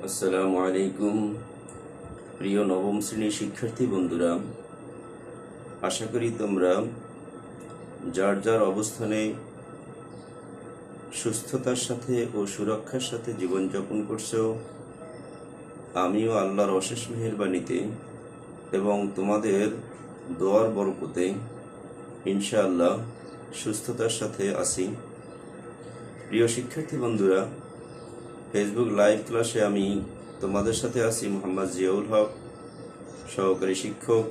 আসসালামু আলাইকুম। প্রিয় নবম শ্রেণীর শিক্ষার্থী বন্ধুরা, আশা করি তোমরা যার যার অবস্থানে সুস্থতার সাথে ও সুরক্ষার সাথে জীবনযাপন করছো। আমিও আল্লাহর অশেষ মেহেরবানিতে এবং তোমাদের দোয়ার বরকতে ইনশাআল্লাহ সুস্থতার সাথে আছি। প্রিয় শিক্ষার্থী বন্ধুরা, ফেসবুক লাইভ ক্লাসে আমি তোমাদের সাথে আছি মোহাম্মদ জিয়াউল হক, সহকারী শিক্ষক,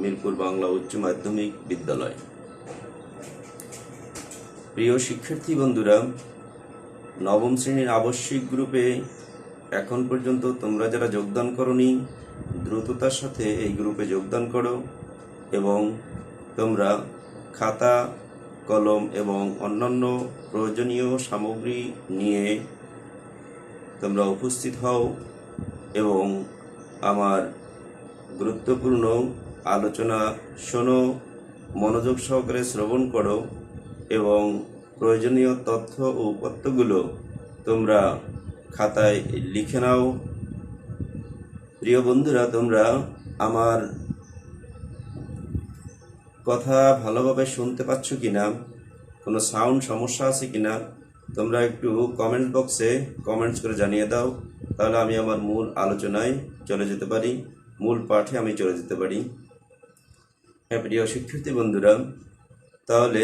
মিরপুর বাংলা উচ্চ মাধ্যমিক বিদ্যালয়। প্রিয় শিক্ষার্থী বন্ধুরা, নবম শ্রেণীর আবশ্যিক গ্রুপে এখন পর্যন্ত তোমরা যারা যোগদান করনি, দ্রুততার সাথে এই গ্রুপে যোগদান করো এবং তোমরা খাতা, কলম এবং অন্যান্য প্রয়োজনীয় সামগ্রী নিয়ে তোমরা উপস্থিত হও এবং আমার গুরুত্বপূর্ণ আলোচনা শোনো, মনোযোগ সহকারে শ্রবণ করো এবং প্রয়োজনীয় তথ্য ও উপাত্তগুলো তোমরা খাতায় লিখে নাও। প্রিয় বন্ধুরা, তোমরা আমার কথা ভালোভাবে শুনতে পাচ্ছ কিনা, কোনো সাউন্ড সমস্যা আছে কিনা তোমরা একটু কমেন্ট বক্সে কমেন্টস করে জানিয়ে দাও, তাহলে আমি আমার মূল আলোচনায় চলে যেতে পারি, মূল পাঠে আমি চলে যেতে পারি। হ্যাঁ প্রিয় শিক্ষার্থী বন্ধুরা, তাহলে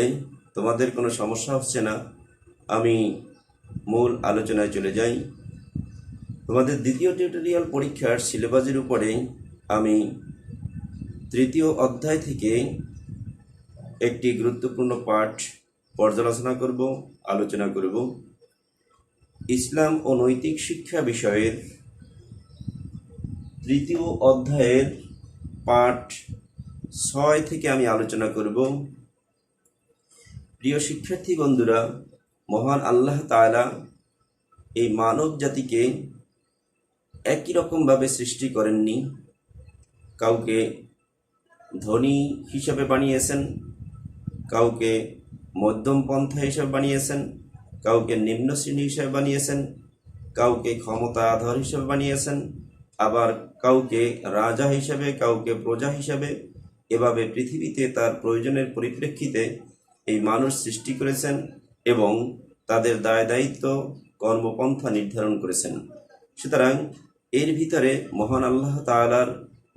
তোমাদের কোনো সমস্যা হচ্ছে না, আমি মূল আলোচনায় চলে যাই। তোমাদের দ্বিতীয় টিউটোরিয়াল পরীক্ষার সিলেবাসের উপরে আমি তৃতীয় অধ্যায় থেকে একটি গুরুত্বপূর্ণ পাঠ পর্যালোচনা করব, আলোচনা করব। ইসলাম ও নৈতিক শিক্ষা বিষয়ের তৃতীয় অধ্যায়ের পাঠ 6 থেকে আমি আলোচনা করব। প্রিয় শিক্ষার্থী বন্ধুরা, মহান আল্লাহ তাআলা এই মানব জাতিকে একই রকমভাবে সৃষ্টি করেননি। কাউকে ধনী হিসাবে বানিয়েছেন, কাউকে মধ্যম পন্থা হিসাবে বানিয়েছেন, কাউকে নিম্ন শ্রেণী হিসাবে বানিয়েছেন, কাউকে ক্ষমতাধর হিসাবে বানিয়েছেন, আবার কাউকে রাজা হিসাবে, কাউকে প্রজা হিসাবে। এভাবে পৃথিবীতে তার প্রয়োজনের পরিপ্রেক্ষিতে এই মানুষ সৃষ্টি করেছেন এবং তাদের দায় দায়িত্ব, কর্মপন্থা নির্ধারণ করেছেন। সুতরাং এর ভিতরে মহান আল্লাহ তাআলার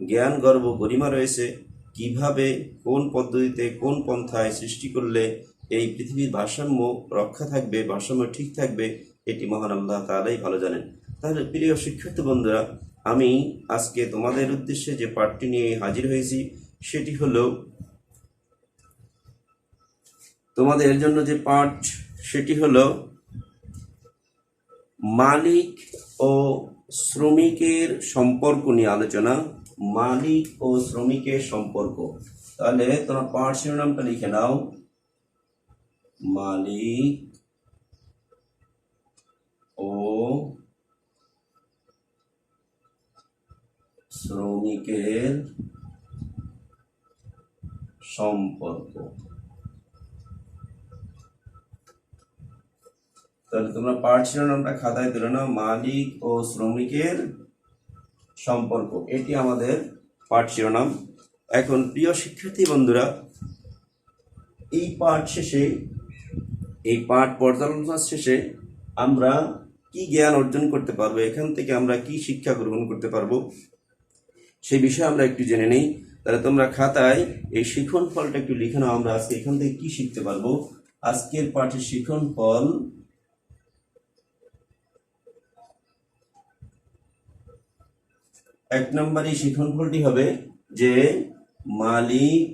জ্ঞান গর্ব গরিমা রয়েছে। কিভাবে, কোন পদ্ধতিতে, কোন পন্থায় সৃষ্টি করলে এই পৃথিবীর ভারসাম্য রক্ষা থাকবে, ভারসাম্য ঠিক থাকবে, এটি মহান আল্লাহ তাআলাই ভালো জানেন। তাহলে প্রিয় শিক্ষার্থী বন্ধুরা, আমি আজকে তোমাদের উদ্দেশ্যে যে পাঠটি নিয়ে হাজির হয়েছি সেটি হলো, তোমাদের জন্য যে পাঠ সেটি হলো মালিক ও শ্রমিকের সম্পর্ক নিয়ে আলোচনা। মালিক ও শ্রমিকের সম্পর্ক। তাহলে তোমার পাঠ শিরোনামটা লিখে নাও, মালিক ও শ্রমিকের সম্পর্ক। তাহলে তোমরা পাঠ শিরোনামটা খাতায় তুলে নাও, মালিক ও শ্রমিকের সম্পর্ক, এটি আমাদের পাঠ শিরোনাম। এখন প্রিয় শিক্ষার্থী বন্ধুরা, এই পাঠ শেষে, এই পাঠ পর্যালোচনা শেষে আমরা কি জ্ঞান অর্জন করতে পারবো, এখান থেকে আমরা কি শিক্ষা গ্রহণ করতে পারবো সেই বিষয়ে আমরা একটু জেনে নেই। তাহলে তোমরা খাতায় এই শিখন ফলটা একটু লিখে নাও, আমরা আজকে এখান থেকে কি শিখতে পারবো। আজকের পাঠের শিখন ফল, এক নম্বরে শিখন ফলটি হবে যে মালিক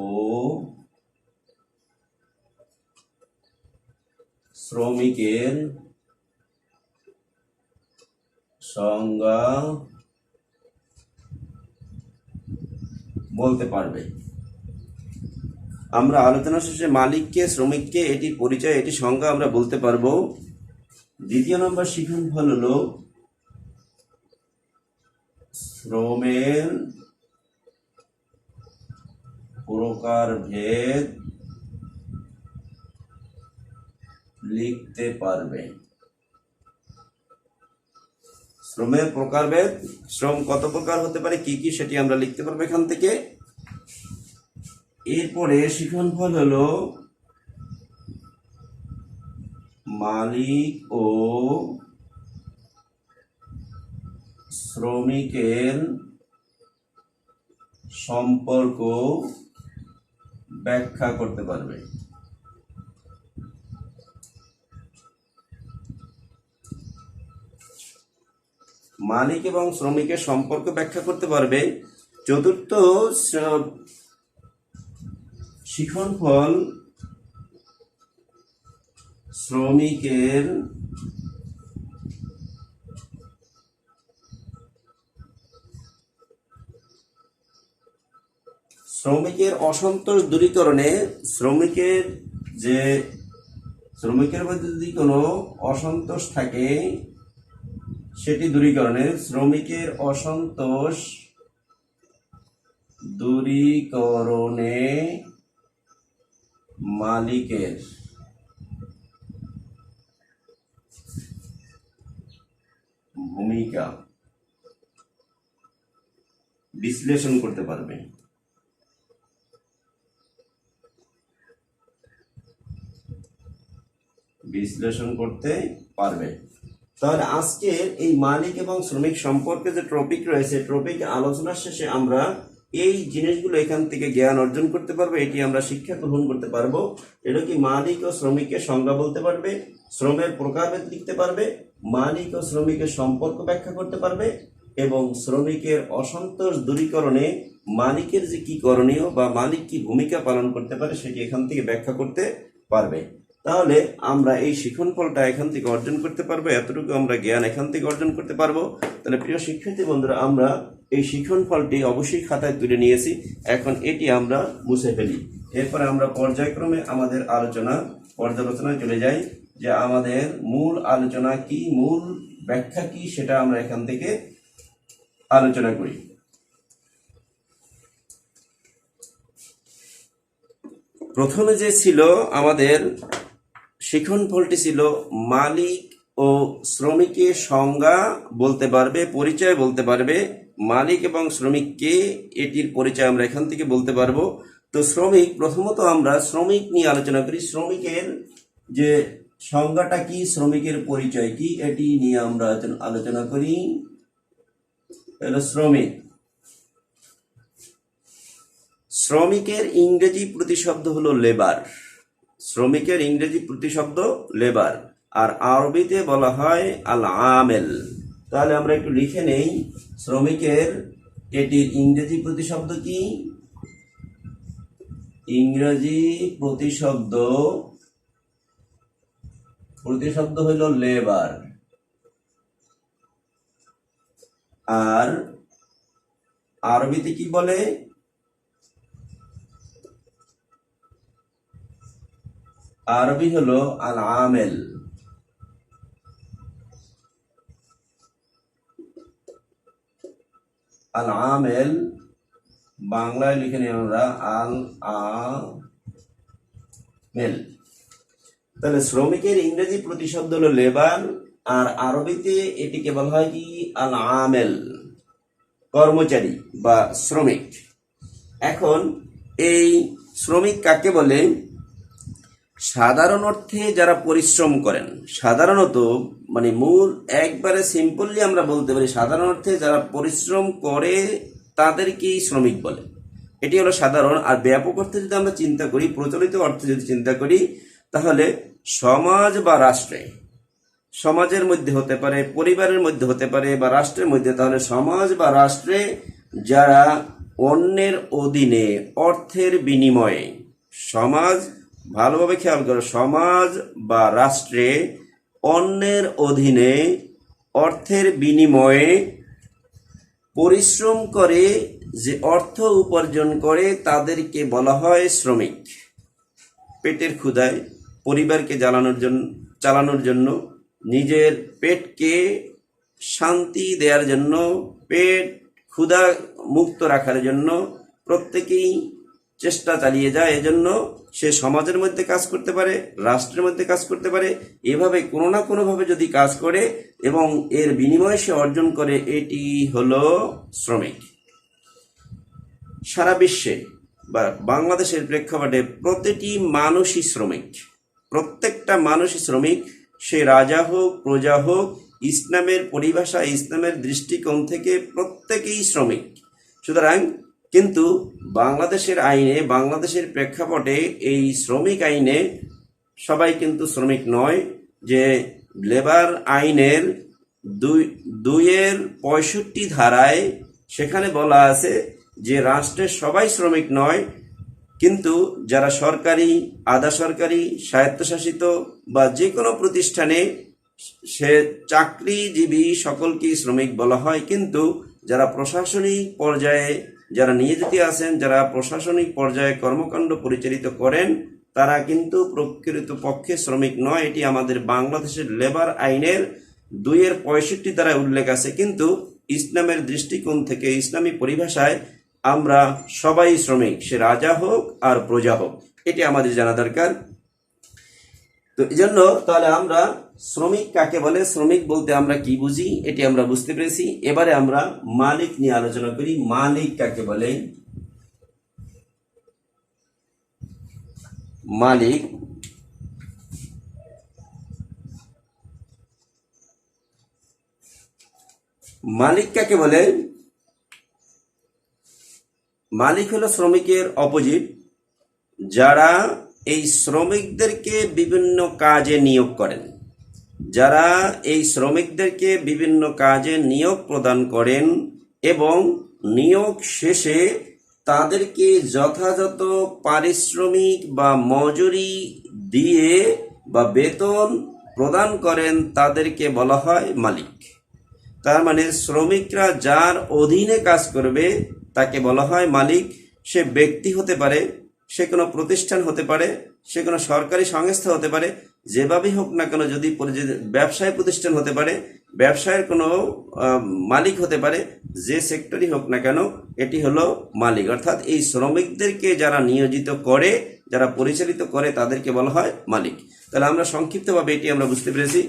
ও শ্রমিকের সংজ্ঞা বলতে পারবে। আমরা আলোচনা শেষে মালিককে, শ্রমিককে, এটির পরিচয়, এটি সংজ্ঞা আমরা বলতে পারবো। দ্বিতীয় নম্বর শিখন ফল হলো শ্রমের প্রকারভেদ লিখতে পারবে। শ্রমের প্রকারভেদ, শ্রম কত প্রকার হতে পারে, কি কি, সেটি আমরা লিখতে পারবো এখান থেকে। এরপরে শিক্ষণফল হলো মালিক ও শ্রমিকের সম্পর্ক ব্যাখ্যা করতে পারবে। মালিক এবং শ্রমিকের সম্পর্ক ব্যাখ্যা করতে পারবে। চতুর্থ শিক্ষণফল শ্রমিকের অসন্তোষ দূরীকরণে, শ্রমিকের মধ্যে যদি কোনো অসন্তোষ থাকে সেটি দূরীকরণে, শ্রমিকের অসন্তোষ দূরীকরণে মালিকের ভূমিকা বিশ্লেষণ করতে পারবে। তাহলে আজকের এই মালিক এবং শ্রমিক সম্পর্কে যে টপিক রয়েছে, টপিক আলোচনার শেষে আমরা এই জিনিসগুলো এখান থেকে জ্ঞান অর্জন করতে পারবো, এটি আমরা শিক্ষা গ্রহণ করতে পারবো। এটা কি মালিক ও শ্রমিকের সংজ্ঞা বলতে পারবে, শ্রমের প্রকারভেদ লিখতে পারবে, মালিক ও শ্রমিকের সম্পর্ক ব্যাখ্যা করতে পারবে, এবং শ্রমিকের অসন্তোষ দূরীকরণে মালিকের যে কি করণীয় বা মালিক কি ভূমিকা পালন করতে পারে সেটি এখান থেকে ব্যাখ্যা করতে পারবে। তাহলে আমরা এই শিক্ষণফলটা এখান থেকে অর্জন করতে পারবো, এতটুকু আমরা জ্ঞান এখান থেকে অর্জন করতে পারবো। তাহলে প্রিয় শিক্ষার্থী বন্ধুরা, আমরা এই শিক্ষণফলটি অবশ্যই খাতায় তুলে নিয়েছি, এখন এটি আমরা মুছে ফেলি। এরপরে আমরা পর্যায়ক্রমে আমাদের পর্যালোচনায় চলে যাই, যে আমাদের মূল আলোচনা কি, মূল ব্যাখ্যা কি, সেটা আমরা এখান থেকে আলোচনা করি। প্রথমে যে ছিল আমাদের শিক্ষণফলটি ছিল মালিক ও শ্রমিকের সংজ্ঞা বলতে পারবে, পরিচয় বলতে পারবে। মালিক এবং শ্রমিককে, এটির পরিচয় আমরা এখান থেকে বলতে পারবো। তো শ্রমিক, প্রথমত আমরা শ্রমিক নিয়ে আলোচনা করি। শ্রমিকের যে সংজ্ঞাটা কি, শ্রমিকের পরিচয় কি, এটি নিয়ে আমরা আলোচনা করি। শ্রমিকের ইংরেজি প্রতিশব্দ হলো লেবার। শ্রমিকের ইংরেজি প্রতিশব্দ লেবার, আর আরবিতে বলা হয় আল আমেল। তাহলে আমরা একটু লিখে নেই, শ্রমিকের এটির ইংরেজি প্রতিশব্দ কি, ইংরেজি প্রতিশব্দ হইল লেবার, আর আরবিতে কি বলে, আরবি হলো আল আমেল। আল আমেল বাংলায় লিখে নিই আমরা আল আমেল। তাহলে শ্রমিকের ইংরেজি প্রতিশব্দ হলো লেবার, আর আরবিতে এটিকে বলা হয় কি, আল আমেল, কর্মচারী বা শ্রমিক। এখন এই শ্রমিক কাকে বলে? সাধারণ অর্থে যারা পরিশ্রম করেন, সাধারণত মানে মূল একবারে সিম্পলি আমরা বলতে পারি, সাধারণ অর্থে যারা পরিশ্রম করে তাদেরকেই শ্রমিক বলে। এটি হলো সাধারণ। আর ব্যাপক অর্থে যদি আমরা চিন্তা করি, প্রচলিত অর্থে যদি চিন্তা করি, তাহলে সমাজ বা রাষ্ট্রে, সমাজের মধ্যে হতে পারে, পরিবারের মধ্যে হতে পারে, বা রাষ্ট্রের মধ্যে, তাহলে সমাজ বা রাষ্ট্রে যারা অন্যের অধীনে অর্থের বিনিময়ে, সমাজ, ভালোভাবে খেয়াল করো, সমাজ বা রাষ্ট্রে অন্যের অধীনে অর্থের বিনিময়ে পরিশ্রম করে যে অর্থ উপার্জন করে তাদেরকে বলা হয় শ্রমিক। পেটের ক্ষুধায়, পরিবারকে চালানোর জন্য, নিজের পেটকে শান্তি দেওয়ার জন্য, পেট ক্ষুধা মুক্ত রাখার জন্য প্রত্যেকেই চেষ্টা চালিয়ে যায়। এজন্য সে সমাজের মধ্যে কাজ করতে পারে, রাষ্ট্রের মধ্যে কাজ করতে পারে। এভাবে কোনো না কোনোভাবে যদি কাজ করে এবং এর বিনিময়ে সে অর্জন করে, এটি হলো শ্রমিক। সারা বিশ্বে বা বাংলাদেশের প্রেক্ষাপটে প্রতিটি মানুষই শ্রমিক, প্রত্যেকটা মানুষই শ্রমিক। সে রাজা হোক, প্রজা হোক, ইসলামের পরিভাষা, ইসলামের দৃষ্টিকোণ থেকে প্রত্যেকেই শ্রমিক। সুতরাং কিন্তু বাংলাদেশের আইনে, বাংলাদেশের প্রেক্ষাপটে এই শ্রমিক আইনে সবাই কিন্তু শ্রমিক নয়। যে লেবার আইনের 2-65 ধারায় সেখানে বলা আছে যে রাষ্ট্রের সবাই শ্রমিক নয়, কিন্তু যারা সরকারি, আধা সরকারি, স্বায়ত্তশাসিত বা যে কোনো প্রতিষ্ঠানে সে চাকরিজীবী সকলকেই শ্রমিক বলা হয়। কিন্তু যারা প্রশাসনিক পর্যায়ে যারা নিয়োজিত আছেন, যারা প্রশাসনিক পর্যায়ে কর্মকাণ্ড পরিচালিত করেন, তারা কিন্তু প্রকৃতপক্ষে শ্রমিক নয়। এটি আমাদের বাংলাদেশের লেবার আইনের 2-65 দ্বারা উল্লেখ আছে। কিন্তু ইসলামের দৃষ্টিকোণ থেকে, ইসলামী পরিভাষায় আমরা সবাই শ্রমিক, সে রাজা হোক আর প্রজা হোক, এটি আমাদের জানা দরকার। তো এই জন্য তাহলে আমরা শ্রমিক কাকে বলে, শ্রমিক বলতে আমরা কি বুঝি, এটি আমরা বুঝতে পেরেছি। এবারে আমরা মালিক নিয়ে আলোচনা করি। মালিক কাকে বলে? মালিক মালিক কাকে বলে? মালিক হলো শ্রমিকের অপোজিট, যারা এই শ্রমিকদেরকে বিভিন্ন কাজে নিয়োগ করেন। যারা এই শ্রমিকদেরকে বিভিন্ন কাজে নিয়োগ প্রদান করেন এবং নিয়োগ শেষে তাদেরকে যথাযথ পারিশ্রমিক বা মজুরি দিয়ে বা বেতন প্রদান করেন, তাদেরকে বলা হয় মালিক। তার মানে শ্রমিকরা যার অধীনে কাজ করবে তাকে বলা হয় মালিক। সে ব্যক্তি হতে পারে, সে কোনো প্রতিষ্ঠান হতে পারে, সে কোনো সরকারি সংস্থা হতে পারে, যেভাবেই হোক না কেন, যদি ব্যবসায় প্রতিষ্ঠান হতে পারে, ব্যবসায়ের কোনো মালিক হতে পারে, যে সেক্টরই হোক না কেন, এটি হলো মালিক। অর্থাৎ এই শ্রমিকদেরকে যারা নিয়োজিত করে, যারা পরিচালিত করে, তাদেরকে বলা হয় মালিক। তাহলে আমরা সংক্ষিপ্তভাবে এটি আমরা বুঝতে পেরেছি।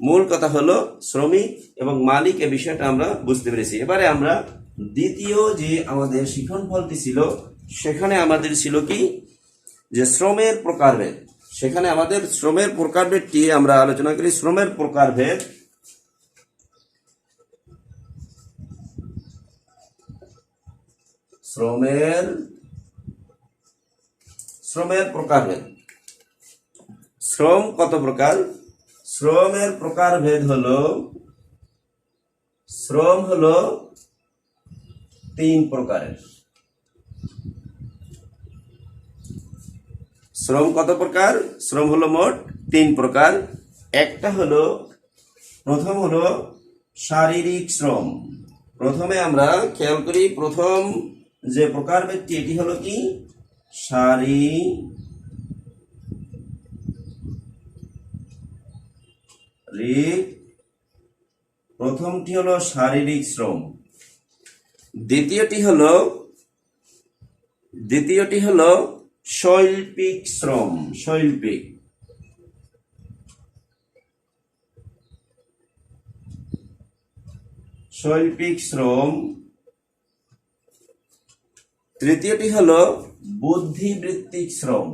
মূল কথা হলো শ্রমিক এবং মালিক, এই বিষয়টা আমরা বুঝতে পেরেছি। এবারে আমরা দ্বিতীয় যে আমাদের শিখন ফলটি ছিল, সেখানে আমাদের ছিল কি, যে শ্রমের প্রকারভেদ। সেখানে আমাদের শ্রমের প্রকারভেদটি আমরা আলোচনা করি। শ্রমের প্রকারভেদ, শ্রমের প্রকারভেদ। শ্রম কত প্রকার? শ্রমের প্রকারভেদ হলো, শ্রম হলো 3 প্রকারের। শ্রম কত প্রকার? শ্রম হলো মোট 3 প্রকার। একটা হলো, প্রথম হলো শারীরিক শ্রম। প্রথমে আমরা খেয়াল করি, প্রথম যে প্রকারভেদটি, এটি হলো কি, প্রথমটি হলো শারীরিক শ্রম। দ্বিতীয়টি হলো শৈল্পিক শ্রম। শৈল্পিক শ্রম। তৃতীয়টি হলো বুদ্ধিবৃত্তিক শ্রম।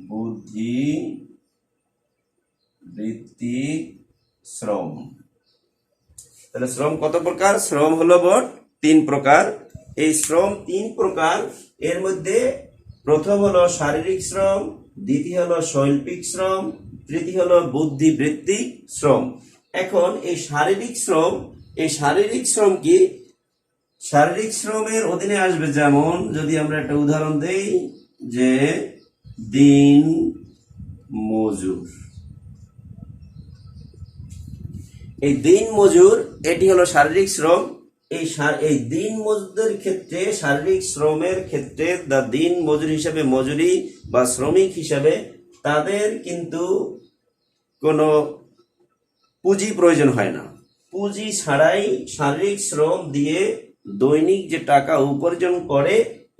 বুদ্ধিবৃত্তিক শ্রম। তাহলে শ্রম কত প্রকার? শ্রম হলো মোট 3 প্রকার। এই শ্রম 3 প্রকার, এর মধ্যে প্রথম হলো শারীরিক শ্রম, দ্বিতীয় হলো শৈল্পিক শ্রম, তৃতীয় হলো বুদ্ধিবৃত্তিক শ্রম। এখন এই শারীরিক শ্রম কি? শারীরিক শ্রমের অধীনে আসবে, যেমন যদি আমরা একটা উদাহরণ দেই, যে দিন মজুর। এই দিন মজুর, এটি হলো শারীরিক শ্রম। এই দিন মজুরদের ক্ষেত্রে, শারীরিক শ্রমের ক্ষেত্রে দিন মজুর হিসাবে, মজুরি বা শ্রমিক হিসাবে তাদের কিন্তু কোনো পুঁজি প্রয়োজন হয় না। পুঁজি ছাড়াই শারীরিক শ্রম দিয়ে দৈনিক যে টাকা উপার্জন করে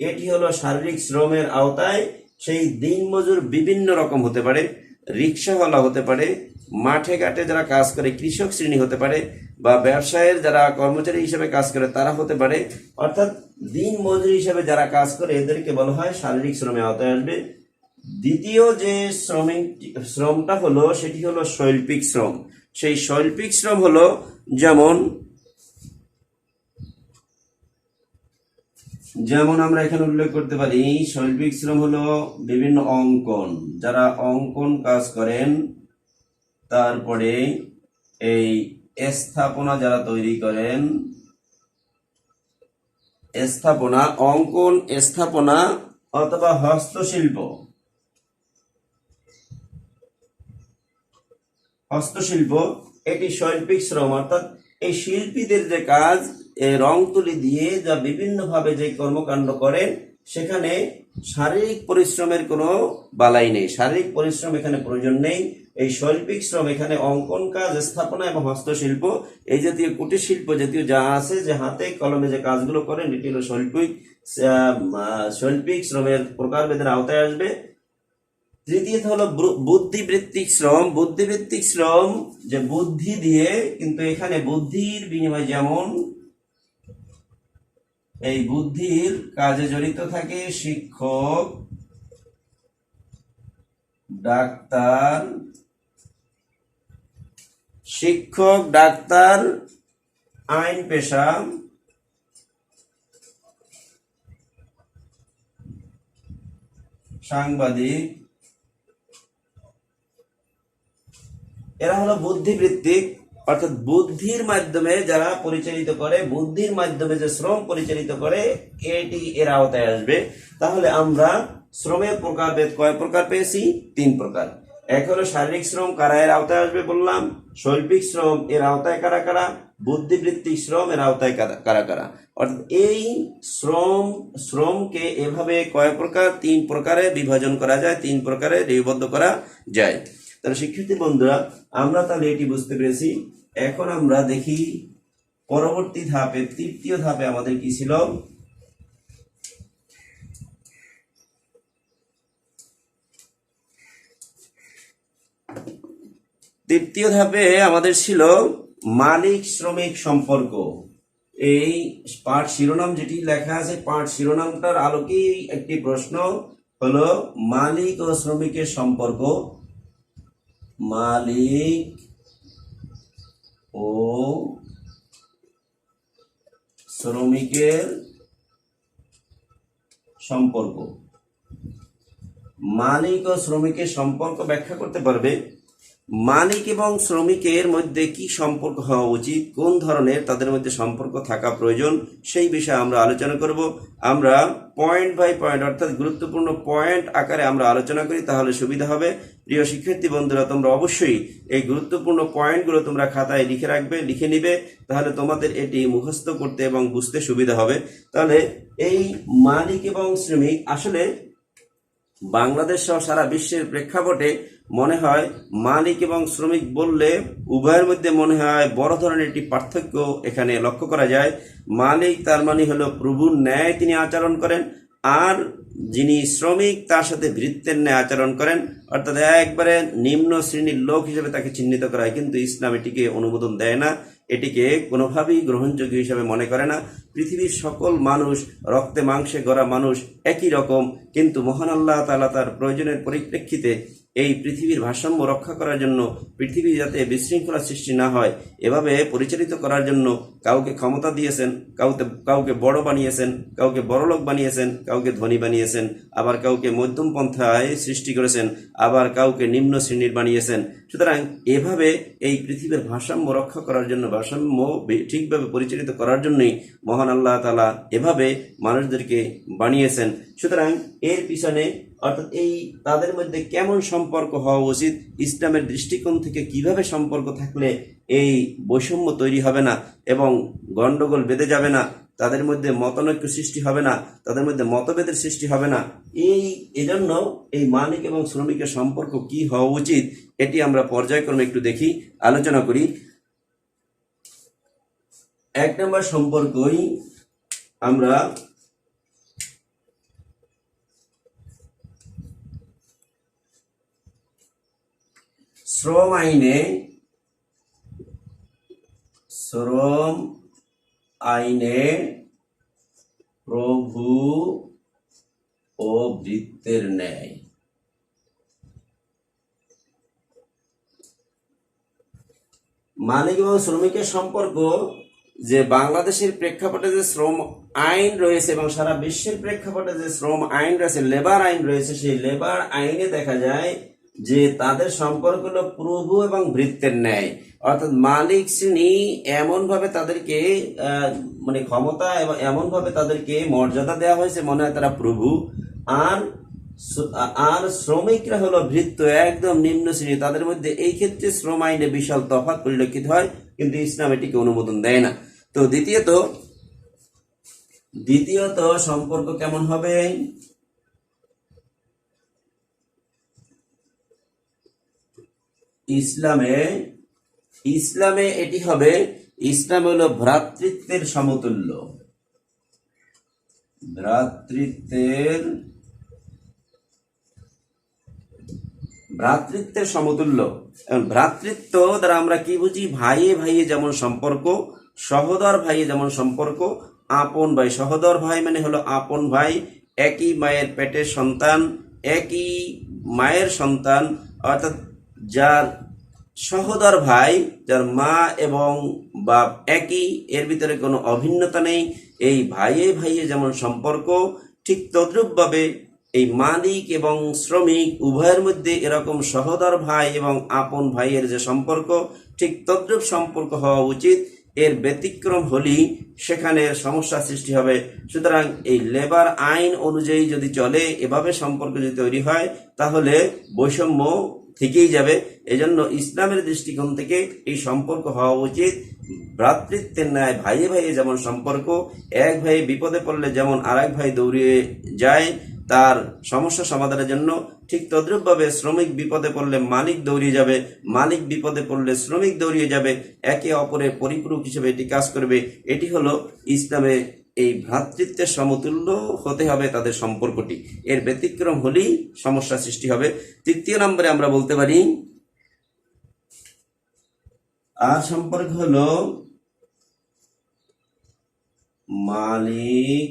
এটি হলো শারীরিক শ্রমের আওতায়। সেই দিনমজুর বিভিন্ন রকম হতে পারে, রিক্সাওয়ালা হতে পারে, মাঠে ঘাটে যারা কাজ করে কৃষক শ্রেণী হতে পারে, বা ব্যবসায়ের যারা কর্মচারী হিসেবে কাজ করে তারা হতে পারে। অর্থাৎ দিন মজুরি হিসেবে যারা কাজ করে এদেরকে বলা হয় শারীরিক শ্রমের আওতায় আসবে। দ্বিতীয় যে শ্রমটা হলো সেটি হলো শৈল্পিক শ্রম। সেই শৈল্পিক শ্রম হলো যেমন আমরা এখানে উল্লেখ করতে পারি, শৈল্পিক শ্রম হলো বিভিন্ন অঙ্কন, যারা অঙ্কন কাজ করেন, তারপরে এই স্থাপনা যারা তৈরি করেন, স্থাপনা, অঙ্কন, স্থাপনা অথবা হস্তশিল্প, এটি শৈল্পিক শ্রম। অর্থাৎ এই শিল্পীদের যে কাজ, রং তুলি দিয়ে যা বিভিন্ন ভাবে যে কর্মকাণ্ড করেন, সেখানে শারীরিক পরিশ্রমের কোনো বালাই নেই, শারীরিক পরিশ্রম এখানে প্রয়োজন নেই। এই শৈল্পিক শ্রম এখানে অঙ্কন কাজ, স্থাপনা এবং হস্তশিল্প, এই জাতীয় কুটির শিল্প জাতীয় যা আছে, যে হাতে কলমে যে কাজগুলো করেন, এটি হলো শৈল্পিক শ্রমের প্রকারভেদের আওতায় আসবে। তৃতীয়ত হলো বুদ্ধিবৃত্তিক শ্রম। বুদ্ধিবৃত্তিক শ্রম যে বুদ্ধি দিয়ে, কিন্তু এখানে বুদ্ধির বিনিময়ে যেমন এই বুদ্ধির কাজে জড়িত থাকে শিক্ষক, ডাক্তার, আইন পেশা, সাংবাদিক, এরা হলো বুদ্ধিবৃত্তিক। অর্থাৎ বুদ্ধির মাধ্যমে যারা পরিচালিত করে, বুদ্ধির মাধ্যমে যে শ্রম পরিচালিত করে, এটি এর আওতায় আসবে। তাহলে আমরা শ্রমের প্রকারভেদ কয় প্রকার পেয়েছি? 3 প্রকার। এক হলো শারীরিক শ্রম, কারা এর আওতায় আসবে বললাম। শৈল্পিক শ্রম, এর আওতায় কারা কারা। বুদ্ধিবৃত্তিক শ্রম, এর আওতায় কারা কারা। অর্থাৎ এই শ্রমকে এভাবে কয় প্রকার? 3 প্রকারে বিভাজন করা যায়, 3 প্রকারে লিপিবদ্ধ করা যায়। তাহলে শিক্ষার্থী বন্ধুরা, আমরা তাহলে এটি বুঝতে পেরেছি। এখন আমরা দেখি পরবর্তী ধাপে, তৃতীয় ধাপে আমাদের কি ছিল। তৃতীয় ধাপে আমাদের ছিল মালিক শ্রমিক সম্পর্ক। এই পাঠ শিরোনাম যেটি লেখা আছে, পাঠ শিরোনামটার আলোকেই একটি প্রশ্ন হলো মালিক ও শ্রমিকের সম্পর্ক। মালিক ও শ্রমিকের সম্পর্ক। মালিক ও শ্রমিকের সম্পর্ক ব্যাখ্যা করতে পারবে। মালিক এবং শ্রমিকের মধ্যে কি সম্পর্ক হওয়া উচিত, কোন ধরনের তাদের মধ্যে সম্পর্ক থাকা প্রয়োজন, সেই বিষয়ে আমরা আলোচনা করব। আমরা পয়েন্ট বাই পয়েন্ট, অর্থাৎ গুরুত্বপূর্ণ পয়েন্ট আকারে আমরা আলোচনা করি, তাহলে সুবিধা হবে। প্রিয় শিক্ষার্থী বন্ধুরা, তোমরা অবশ্যই এই গুরুত্বপূর্ণ পয়েন্টগুলো তোমরা খাতায় লিখে নিবে, তাহলে তোমাদের এটি মুখস্থ করতে এবং বুঝতে সুবিধা হবে। তাহলে এই মালিক এবং শ্রমিক, আসলে বাংলাদেশ সহ সারা বিশ্বের প্রেক্ষাপটে মনে হয় মালিক এবং শ্রমিক বললে উভয়ের মধ্যে মনে হয় বড় ধরনের একটি পার্থক্য এখানে লক্ষ্য করা যায়। মালিক তার মানে হলো প্রভুর ন্যায় তিনি আচরণ করেন, আর যিনি শ্রমিক তার সাথে ভৃত্যের ন্যায় আচরণ করেন, অর্থাৎ একবারে নিম্ন শ্রেণীর লোক হিসেবে তাকে চিহ্নিত করা হয়। কিন্তু ইসলাম এটিকে অনুমোদন দেয় না, এটিকে কোনোভাবেই গ্রহণযোগ্য হিসেবে মনে করে না। পৃথিবীর সকল মানুষ, রক্তে মাংসে গড়া মানুষ একই রকম, কিন্তু মহান আল্লাহ তাআলা তার প্রয়োজনের পরিপ্রেক্ষিতে এই পৃথিবীর ভারসাম্য রক্ষা করার জন্য, পৃথিবী যাতে বিশৃঙ্খলা সৃষ্টি না হয় এভাবে পরিচালিত করার জন্য কাউকে ক্ষমতা দিয়েছেন, কাউকে বড় বানিয়েছেন, কাউকে বড়লোক বানিয়েছেন, কাউকে ধনী বানিয়েছেন, আবার কাউকে মধ্যম পন্থায় সৃষ্টি করেছেন, আবার কাউকে নিম্ন শ্রেণীর বানিয়েছেন। সুতরাং এভাবে এই পৃথিবীর ভারসাম্য রক্ষা করার জন্য, ভারসাম্য ঠিকভাবে পরিচালিত করার জন্যই মহান আল্লাহ তাআলা এভাবে মানুষদেরকে বানিয়েছেন। সুতরাং এর পিছনে, অর্থাৎ এই তাদের মধ্যে কেমন সম্পর্ক হওয়া উচিত, ইসলামের দৃষ্টিকোণ থেকে কিভাবে সম্পর্ক থাকলে এই বৈষম্য তৈরি হবে না এবং গন্ডগোল বেঁধে যাবে না, তাদের মধ্যে মতানৈক্য সৃষ্টি হবে না, তাদের মধ্যে মতভেদের সৃষ্টি হবে না, এজন্য এই মালিক এবং শ্রমিকের সম্পর্ক কি হওয়া উচিত, এটি আমরা পর্যায়ক্রমে একটু দেখি, আলোচনা করি। 1 নম্বর সম্পর্কই আমরা শ্রম আইনে প্রভু ও ভৃত্যের ন্যায়। মালিক এবং শ্রমিকের সম্পর্ক যে বাংলাদেশের প্রেক্ষাপটে যে শ্রম আইন রয়েছে এবং সারা বিশ্বের প্রেক্ষাপটে যে শ্রম আইন রয়েছে, লেবার আইন রয়েছে, সেই লেবার আইনে দেখা যায় যে তাদের সম্পর্ক হলো প্রভু এবং ভৃত্যের ন্যায়। অর্থাৎ মালিক শ্রেণী এমন ভাবে তাদেরকে মানে ক্ষমতা এবং এমন ভাবে তাদেরকে মর্যাদা দেওয়া হয়েছে, মনে হয় তারা প্রভু। আর আর শ্রমিকরা হলো ভৃত্য, একদম নিম্ন শ্রেণী। তাদের মধ্যে এই ক্ষেত্রে শ্রম আইনে বিশাল তফাৎ পরিলক্ষিত হয়, কিন্তু ইসলাম এটিকে অনুমোদন দেয় না। তো দ্বিতীয়ত সম্পর্ক কেমন হবে? ইসলামে এটি হবে, ইসলাম হলো ভ্রাতৃত্বের সমতুল্য। ভ্রাতৃত্বের সমতুল্য। ভ্রাতৃত্ব দ্বারা আমরা কি বুঝি? ভাইয়ে ভাইয়ে যেমন সম্পর্ক, সহোদর ভাইয়ে যেমন সম্পর্ক, আপন ভাই। সহোদর ভাই মানে হলো আপন ভাই, একই মায়ের পেটের সন্তান, একই মায়ের সন্তান। অর্থাৎ যার সহোদর ভাই, যার মা এবং বাপ একই, এর ভিতরে কোনো অভিন্নতা নেই, এই ভাইয়ে ভাইয়ে যেমন সম্পর্ক, ঠিক তদ্রূপভাবে এই মালিক এবং শ্রমিক উভয়ের মধ্যে এরকম সহোদর ভাই এবং আপন ভাইয়ের যে সম্পর্ক, ঠিক তদ্রূপ সম্পর্ক হওয়া উচিত। এর ব্যতিক্রম হলেই সেখানে সমস্যা সৃষ্টি হবে। সুতরাং এই লেবার আইন অনুযায়ী যদি চলে, এভাবে সম্পর্ক যদি তৈরি হয়, তাহলে বৈষম্য থেকেই যাবে। এজন্য ইসলামের দৃষ্টিকোণ থেকে এই সম্পর্ক হওয়া উচিত ভ্রাতৃত্বের ন্যায়। ভাইয়ে ভাইয়ে যেমন সম্পর্ক, এক ভাই বিপদে পড়লে যেমন আরেক ভাই দৌড়িয়ে যায় তার সমস্যা সমাধানের জন্য, ঠিক তদ্রূপভাবে শ্রমিক বিপদে পড়লে মালিক দৌড়িয়ে যাবে, মালিক বিপদে পড়লে শ্রমিক দৌড়িয়ে যাবে, একে অপরের পরিপূরক হিসেবে এটি কাজ করবে। এটি হলো ইসলামে এই ভ্রাতৃত্বের সমতুল্য হতে হবে তাদের সম্পর্কটি। এর ব্যতিক্রম হলেই সমস্যা সৃষ্টি হবে। তৃতীয় নম্বরে আমরা বলতে পারি আর সম্পর্ক হলো মালিক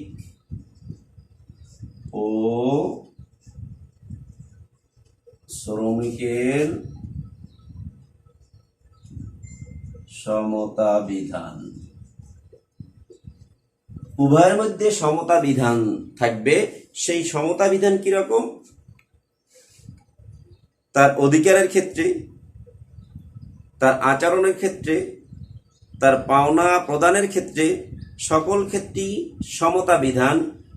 ও শ্রমিকের সমতা বিধান। উভয়ের মধ্যে সমতা বিধান থাকবে। সেই সমতা বিধান কিরকম? তার অধিকারের ক্ষেত্রে, তার আচরণের ক্ষেত্রে, তার পাওনা প্রদানের ক্ষেত্রে, সকল ক্ষেত্রেই সমতা বিধান।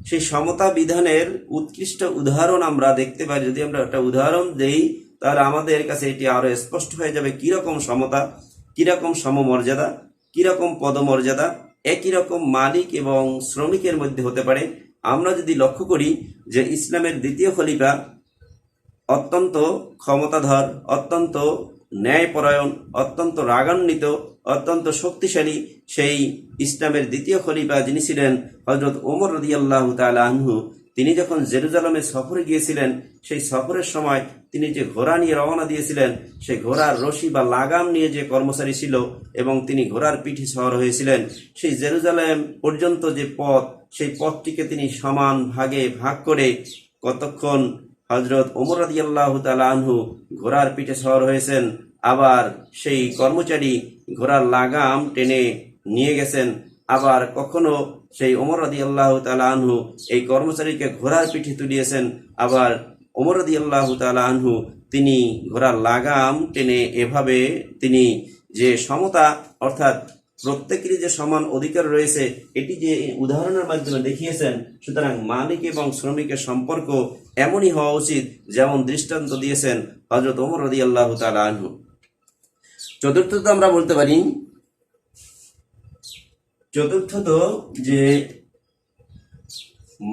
সেই সমতা বিধানের উৎকৃষ্ট উদাহরণ আমরা দেখতে পাই। যদি আমরা একটা উদাহরণ দেই, তাহলে আমাদের কাছে এটি আরো স্পষ্ট হয়ে যাবে কিরকম সমতা, কিরকম সমমর্যাদা, কিরকম পদমর্যাদা একই রকম মালিক এবং শ্রমিকের মধ্যে হতে পারে। আমরা যদি লক্ষ্য করি যে ইসলামের দ্বিতীয় খলিফা অত্যন্ত ক্ষমতাধর, অত্যন্ত ন্যায়পরায়ণ, অত্যন্ত রাগান্বিত, অত্যন্ত শক্তিশালী সেই ইসলামের দ্বিতীয় খলিফা যিনি ছিলেন হযরত ওমর রাদিয়াল্লাহু তাআলা আনহু, তিনি যখন জেরুজালেমে সফরে গিয়েছিলেন, সেই সফরের সময় তিনি যে ঘোড়া নিয়ে রওনা দিয়েছিলেন, সেই ঘোড়ার রশি বা লাগাম নিয়ে যে কর্মচারী ছিল এবং তিনি ঘোড়ার পিঠে সওয়ার হয়েছিলেন, সেই জেরুজালেম পর্যন্ত যে পথ, সেই পথটিকে তিনি সমান ভাগে ভাগ করে কতক্ষণ হযরত ওমর রাদিয়াল্লাহু তাআলা আনহু ঘোড়ার পিঠে সওয়ার হয়েছেন, আবার সেই কর্মচারী ঘোড়ার লাগাম টেনে নিয়ে গেছেন। আবার কখনো সেই ওমর রাদিয়াল্লাহু তাআলা আনহু এই কর্মচারীকে ঘোড়ার পিঠে তুলিয়েছেন, আবার ওমর রাদিয়াল্লাহু তাআলা আনহু তিনি ঘোড়ার লাগাম টেনে এভাবে তিনি যে সমতা, অর্থাৎ প্রত্যেকেরই যে সমান অধিকার রয়েছে, এটি যে উদাহরণের মাধ্যমে দেখিয়েছেন। সুতরাং মালিক এবং শ্রমিকের সম্পর্ক এমনই হওয়া উচিত যেমন দৃষ্টান্ত দিয়েছেন হযরত ওমর রাদিয়াল্লাহু তাআলা আনহু। চতুর্থত আমরা বলতে পারি, চতুর্থত যে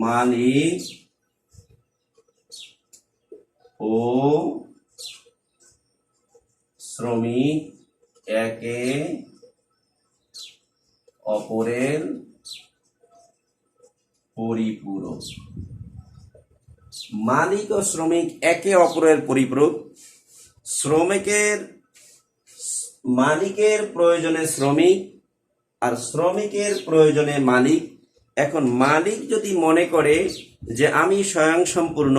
মালিক ও শ্রমিক একে অপরের পরিপূরক। মালিক ও শ্রমিক একে অপরের পরিপূরক। মালিকের প্রয়োজনে শ্রমিক আর শ্রমিকের প্রয়োজনে মালিক। এখন মালিক যদি মনে করে যে আমি স্বয়ংসম্পূর্ণ,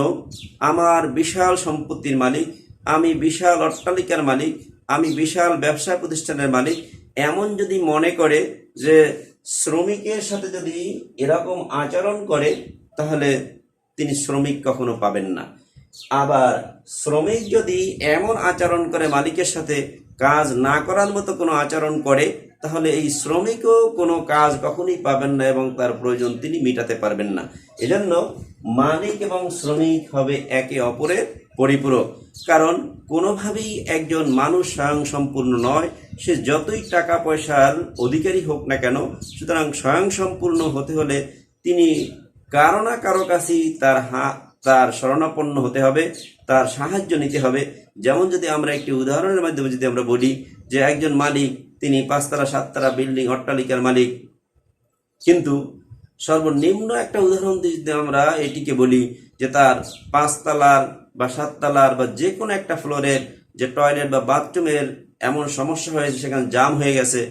আমার বিশাল সম্পত্তির মালিক, আমি বিশাল অট্টালিকার মালিক, আমি বিশাল ব্যবসা প্রতিষ্ঠানের মালিক, এমন যদি মনে করে যে শ্রমিকের সাথে যদি এরকম আচরণ করে, তাহলে তিনি শ্রমিক কখনো পাবেন না। আবার শ্রমিক যদি এমন আচরণ করে মালিকের সাথে, কাজ না করার মতো কোনো আচরণ করে, তাহলে এই শ্রমিকও কোনো কাজ কখনোই পাবেন না এবং তার প্রয়োজন তিনি মেটাতে পারবেন না। এজন্য মালিক এবং শ্রমিক হবে একে অপরের পরিপূরক। কারণ কোনোভাবেই একজন মানুষ স্বয়ংসম্পূর্ণ নয়, সে যতই টাকা পয়সার অধিকারী হোক না কেন। সুতরাং স্বয়ংসম্পূর্ণ হতে হলে তিনি কারো না কারো কাছেই তার শরণাপন্ন হতে হবে, তার সাহায্য নিতে হবে। যেমন যদি আমরা একটি উদাহরণের মাধ্যমে যদি আমরা বলি যে একজন মালিক, তিনি 5 তলা 7 তলা বিল্ডিং অট্টালিকার মালিক, কিন্তু সর্বনিম্ন একটা উদাহরণ দিয়ে যদি আমরা এটিকে বলি যে তার 5 তলার বা 7 তলার বা যে কোনো একটা ফ্লোরের যে টয়লেট বা বাথরুমের এমন সমস্যা হয়েছে, সেখানে জাম হয়ে গেছে।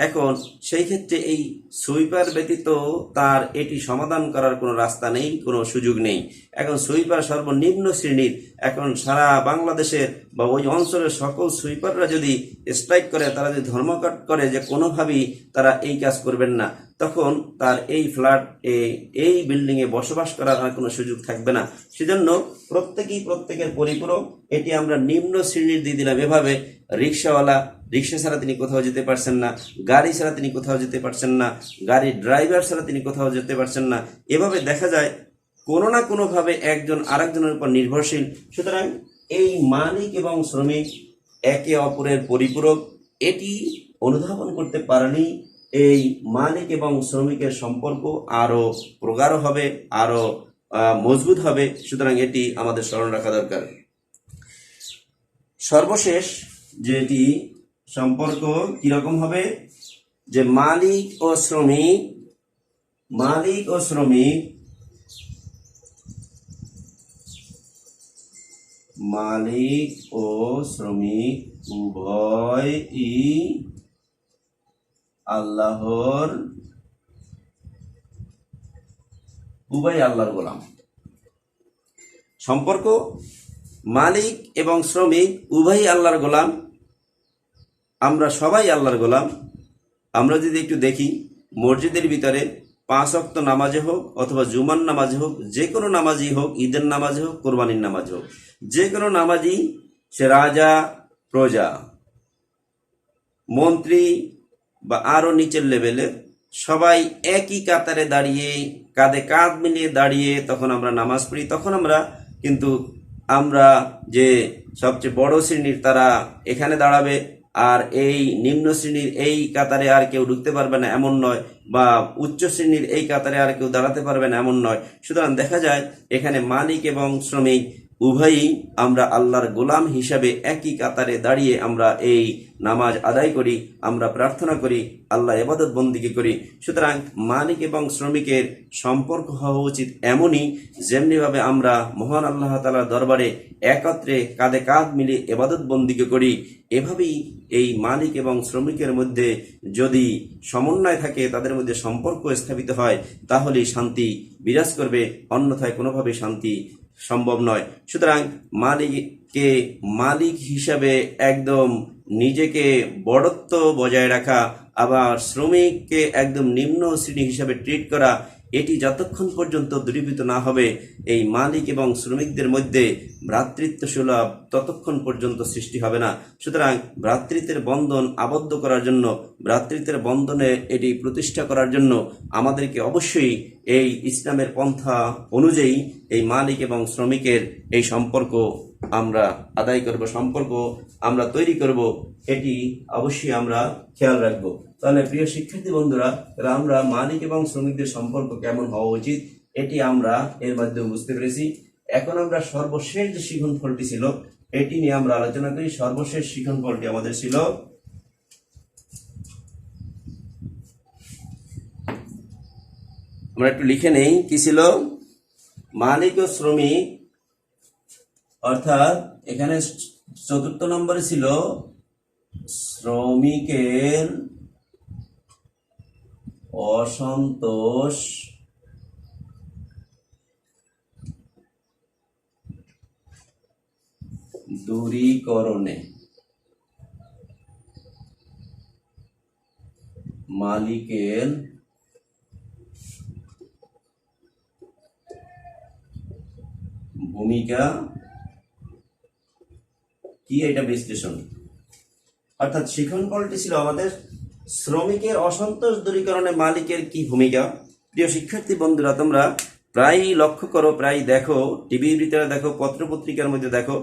এখন সেই ক্ষেত্রে এই সুইপার ব্যতীত তার এটি সমাধান করার কোনো রাস্তা নেই, কোনো সুযোগ নেই। এখন সুইপার সর্বনিম্ন শ্রেণীর। এখন সারা বাংলাদেশের বা ওই অঞ্চলের সকল সুইপাররা যদি স্ট্রাইক করে, তারা যদি ধর্মঘট করে যে কোনোভাবেই তারা এই কাজ করবেন না, তখন তার এই ফ্ল্যাট এই বিল্ডিংয়ে বসবাস করার আর কোনো সুযোগ থাকবে না। সেজন্য প্রত্যেকেই প্রত্যেকের পরিপূরক। এটি আমরা নিম্ন শ্রেণীর দিয়ে দিলাম। এভাবে রিক্সাওয়ালা, রিক্সা ছাড়া তিনি কোথাও যেতে পারছেন না, গাড়ি ছাড়া তিনি কোথাও যেতে পারছেন না, গাড়ির ড্রাইভার ছাড়া তিনি কোথাও যেতে পারছেন না। এভাবে দেখা যায় কোনো না কোনোভাবে একজন আরেকজনের উপর নির্ভরশীল। সুতরাং এই মালিক এবং শ্রমিক একে অপরের পরিপূরক। এটি অনুধাবন করতে পারেনি, এই মালিক এবং শ্রমিকের সম্পর্ক আরো প্রগাঢ় হবে, আরো মজবুত হবে। সুতরাং এটি আমাদের স্মরণ রাখা দরকার। সর্বশেষ যেটি সম্পর্ক কিরকম হবে, যে মালিক ও শ্রমিক উভয়ই আল্লাহর গোলাম। সম্পর্ক মালিক এবং শ্রমিক উভয়ই আল্লাহর গোলাম। আমরা সবাই আল্লাহর গোলাম। আমরা যদি একটু দেখি, মসজিদের ভিতরে 5 ওয়াক্ত নামাজে হোক অথবা জুমার নামাজে হোক, যে কোনো নামাজই হোক, ঈদের নামাজে হোক, কোরবানির নামাজে হোক, যে কোনো নামাজই, সে রাজা, প্রজা, মন্ত্রী বা আরো নিচের লেভেলে, সবাই একই কাতারে দাঁড়িয়ে, কাঁধে কাঁধ মিলিয়ে দাঁড়িয়ে তখন আমরা নামাজ পড়ি। তখন আমরা যে সবচেয়ে বড় শ্রেণীর, তারা এখানে দাঁড়াবে, আর এই নিম্ন শ্রেণীর এই কাতারে আর কেউ ঢুকতে পারবে না এমন নয়, বা উচ্চ শ্রেণীর এই কাতারে আর কেউ দাঁড়াতে পারবে না এমন নয়। সুতরাং দেখা যায় এখানে মালিক এবং শ্রমিক উভয়ই আমরা আল্লাহর গোলাম হিসাবে একই কাতারে দাঁড়িয়ে আমরা এই নামাজ আদায় করি, আমরা প্রার্থনা করি, আল্লাহ ইবাদত বন্দিগি করি। সুতরাং মালিক এবং শ্রমিকের সম্পর্ক হওয়া উচিত এমনই, যেমনিভাবে আমরা মহান আল্লাহ তাআলার দরবারে একত্রে কাঁধে কাঁধ মিলিয়ে ইবাদত বন্দিগি করি। এভাবেই এই মালিক এবং শ্রমিকের মধ্যে যদি সমন্বয় থাকে, তাদের মধ্যে সম্পর্ক স্থাপিত হয়, তাহলেই শান্তি বিরাজ করবে, অন্যথায় কোনোভাবেই শান্তি সম্ভব নয়। সুতরাং মালিক হিসাবে একদম নিজেকে বড়ত্ব বজায় রাখা, আবার শ্রমিককে একদম নিম্ন শ্রেণী হিসাবে ট্রিট করা, এটি যতক্ষণ পর্যন্ত দূরীভূত না হবে, এই মালিক এবং শ্রমিকদের মধ্যে ভ্রাতৃত্ব সুলভ ততক্ষণ পর্যন্ত সৃষ্টি হবে না। সুতরাং ভ্রাতৃত্বের বন্ধন আবদ্ধ করার জন্য, ভ্রাতৃত্বের বন্ধনে এটি প্রতিষ্ঠা করার জন্য আমাদেরকে অবশ্যই এই ইসলামের পন্থা অনুযায়ী এই মালিক এবং শ্রমিকের এই সম্পর্ক আমরা আদায় করব, সম্পর্ক আমরা তৈরি করব, এটি অবশ্যই আমরা খেয়াল রাখবো। তাহলে প্রিয় শিক্ষার্থী বন্ধুরা, আমরা মালিক এবং শ্রমিকদের সম্পর্ক কেমন হওয়া উচিত এটি আমরা এর মাধ্যমে বুঝতে পেরেছি। এখন আমরা সর্বশেষ যে শিখন ফলটি ছিল এটি নিয়ে আমরা আলোচনা করি। সর্বশেষ শিখন ফলটি আমাদের ছিল আমরা একটু লিখে নেই কি ছিল। মালিক ও শ্রমিক, অর্থাৎ এখানে 4র্থ নম্বরে ছিল শ্রমিকের অসন্তোষ দূরীকরণে মালিকের ভূমিকা কি, এটা বিশ্লেষণ। অর্থাৎ শিক্ষণফলটি ছিল আমাদের শ্রমিকের অসন্তোষ দূরীকরণে মালিকের কি ভূমিকা। প্রিয় শিক্ষার্থী বন্ধুরা, তোমরা প্রায় লক্ষ্য করো, প্রায় দেখো, টিভির ভিতরে দেখো, পত্রপত্রিকার মধ্যে দেখো,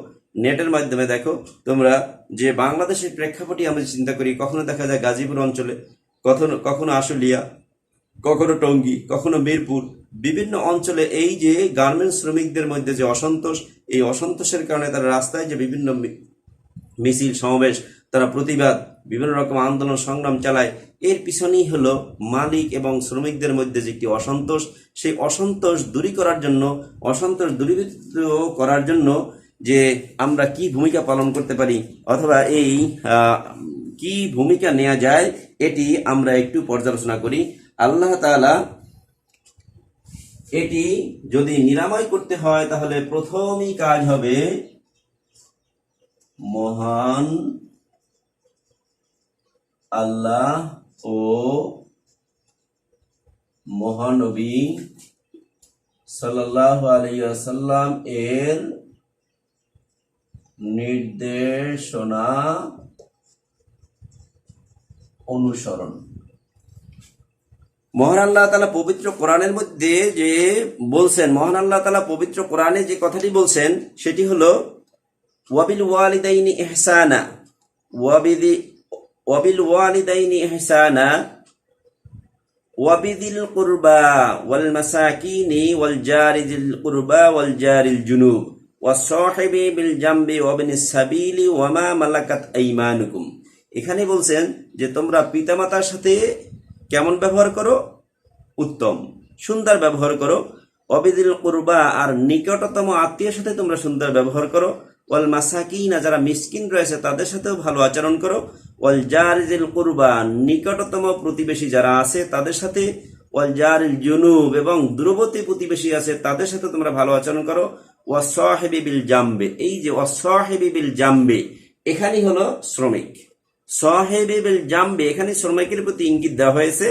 নেটের মাধ্যমে দেখো, তোমরা যে বাংলাদেশের প্রেক্ষাপটে আমরা চিন্তা করি, কখনো দেখা যায় গাজীপুর অঞ্চলে, কখনো আশুলিয়া, কখনো টঙ্গী, কখনো মিরপুর, বিভিন্ন অঞ্চলে এই যে গার্মেন্টস শ্রমিকদের মধ্যে যে অসন্তোষ, এই অসন্তোষের কারণে তারা রাস্তায় যে বিভিন্ন মিছিল সমাবেশ, তারা প্রতিবাদ, বিভিন্ন রকম আন্দোলন সংগ্রাম চালায়, এর পিছনেই হলো মালিক এবং শ্রমিকদের মধ্যে যে একটি অসন্তোষ। সেই অসন্তোষ দূরীভূত করার জন্য যে আমরা কি ভূমিকা পালন করতে পারি, অথবা এই কি ভূমিকা নেওয়া যায়, এটি আমরা একটু পর্যালোচনা করি। আল্লাহ তাআলা এটি যদি নিরাময় করতে হয়, তাহলে প্রথমই কাজ হবে মহান আল্লাহ ও মহানবী সাল্লাল্লাহু আলাইহি ওয়াসাল্লাম এর নির্দেশনা অনুসরণ। মহান আল্লাহ তাআলা পবিত্র কোরআনের মধ্যে যে বলছেন, মহান আল্লাহ তাআলা পবিত্র কোরআনে যে কথাটি বলছেন সেটি হলো ওয়াবিল ওয়ালিদাইনি ইহসানা, ওয়াবিল ওয়ালিদাইনি ইহসানা ওয়াবিদিল কুরবা ওয়াল মাসাকিনি ওয়াল জারিল কুরবা ওয়াল জারিল জুনুব ওয়াসসাহিবি বিল জামবি ওয়াবিনিস সাবিলি ওয়ামা মালাকাত আইমানুকুম। এখানে বলছেন যে তোমরা পিতামাতার সাথে কেমন ব্যবহার করো, উত্তম সুন্দর ব্যবহার করো। ওয়াবিদিল কুরবা, আর নিকটতম আত্মীয়ের সাথে তোমরা সুন্দর ব্যবহার করো। ওয়াল মাসাকিনা, যারা মিসকিন রয়েছে তাদের সাথেও ভালো আচরণ করো। ওয়াল জারিল কুরবা, নিকটতম প্রতিবেশী যারা আছে তাদের সাথে। ওয়াল জারিল জুনুব, এবং দূরবর্তী প্রতিবেশী আছে তাদের সাথে তোমরা ভালো আচরণ করো। ওয়াসসাহিবি বিল জামবে, এই যে ওয়াসসাহিবি বিল জামবে এখানেই হলো শ্রমিক। সাহিবি বিল জামবে, এখানে শ্রমিকের প্রতি ইঙ্গিত দেওয়া হয়েছে।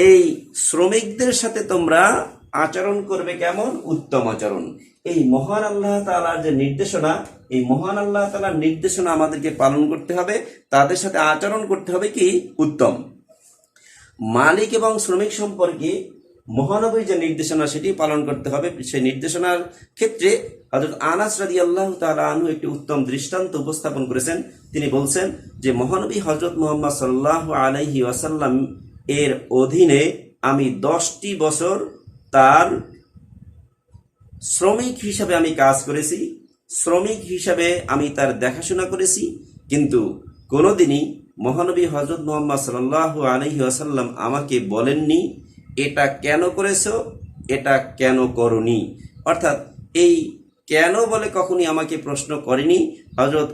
এই শ্রমিকদের সাথে তোমরা আচরণ করবে কেমন, উত্তম আচরণ। এই মহান আল্লাহ তাআলার যে নির্দেশনা, এই মহান আল্লাহ তাআলার নির্দেশনা আমাদেরকে পালন করতে হবে, তাদের সাথে আচরণ করতে হবে কি, উত্তম। মালিক এবং শ্রমিক সম্পর্কে মহানবীর যে নির্দেশনা সেটি পালন করতে হবে। সেই নির্দেশনার ক্ষেত্রে হযরত আনাস রাদিয়াল্লাহু তাআলা আনহু একটি উত্তম দৃষ্টান্ত উপস্থাপন করেছেন। তিনি বলছেন যে মহানবী হযরত মুহাম্মদ সাল্লাল্লাহু আলাইহি ওয়াসাল্লাম এর অধীনে আমি 10টি বছর তার শ্রমিক হিসাবে আমি কাজ করেছি, শ্রমিক হিসাবে আমি তার দেখাশোনা করেছি, কিন্তু কোনোদিনই মহানবী হযরত মুহাম্মদ সাল্লাল্লাহু আলাইহি ওয়াসাল্লাম আমাকে বলেননি এটা কেন করেছো, এটা কেন করনি। অর্থাৎ এই কেন বলে কখনই আমাকে প্রশ্ন করেনি। হযরত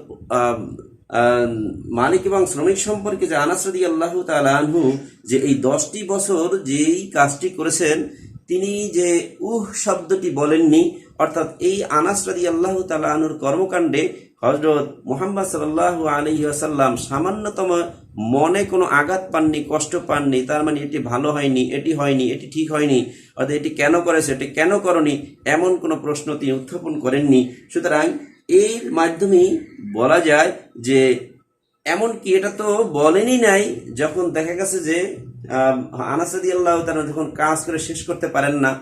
মালিক এবং শ্রমিক সম্পর্কে যে আনাস রাদিয়াল্লাহু তাআলা আনহু যে এই 10টি বছর যেই কাজটি করেছেন, তিনি যে শব্দটি বলেননি, অর্থাৎ এই আনাস রাদিয়াল্লাহু তাআলা আনহুর কর্মকাণ্ডে হযরত মুহাম্মদ সাল্লাল্লাহু আলাইহি ওয়াসাল্লাম সামান্যতম মনে কোনো আঘাত পাননি, কষ্ট পাননি। তার মানে এটি ভালো হয়নি, এটি হয়নি, এটি ঠিক হয়নি, অর্থাৎ এটি কেন করেছে, এটি কেন করনি, এমন কোনো প্রশ্ন তিনি উত্থাপন করেননি। সুতরাং এর মাধ্যমেই বলা যায় যে এমনকি এটা তো বলেনই নাই, যখন দেখা গেছে যে আনাস রাদিয়াল্লাহু তাআলা যখন কাজ করে শেষ করতে পারেন না,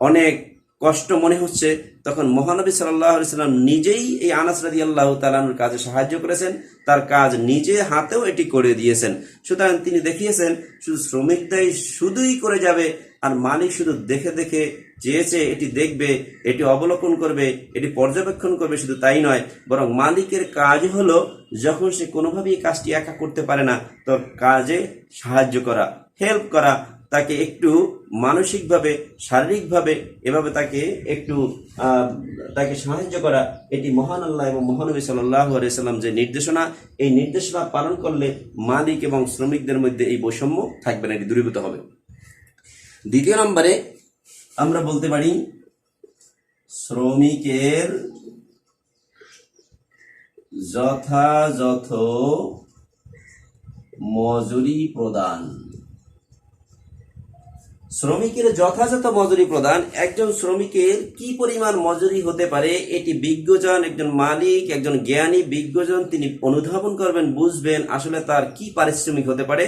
অনেক কষ্ট মনে হচ্ছে, তখন মহানবী সাল্লাল্লাহু আলাইহি সাল্লাম নিজেই এই আনাস রাদিয়াল্লাহু তাআলার কাজে সাহায্য করেছেন, তার কাজ নিজে হাতেও এটি করে দিয়েছেন। সুতরাং তিনি দেখিয়েছেন শুধু শ্রমিকরাই শুধুই করে যাবে, আর মালিক শুধু দেখে দেখে চেয়েছে এটি দেখবে, এটি অবলোকন করবে, এটি পর্যবেক্ষণ করবে, শুধু তাই নয়, বরং মালিকের কাজ হলো যখন সে কোনোভাবেই কাজটি একা করতে পারে না, তোর কাজে সাহায্য করা, হেল্প করা, তাকে একটু মানসিকভাবে, শারীরিকভাবে এভাবে তাকে একটু তাকে সাহায্য করা, এটি মহান আল্লাহ এবং মহানবী সাল্লাল্লাহু আলাইহি সাল্লাম যে নির্দেশনা, এই নির্দেশনা পালন করলে মালিক এবং শ্রমিকদের মধ্যে এই বৈষম্য থাকবে না, এটি দূরীভূত হবে। দ্বিতীয় নম্বরে আমরা বলতে পারি শ্রমিকের যথাযথ মজুরি প্রদান। শ্রমিকের যথাযথ মজুরি প্রদান, একজন শ্রমিকের কি পরিমাণ মজুরি হতে পারে এটি বিজ্ঞজন, একজন মালিক, একজন জ্ঞানী বিজ্ঞজন তিনি অনুধাবন করবেন, বুঝবেন আসলে তার কি পারিশ্রমিক হতে পারে।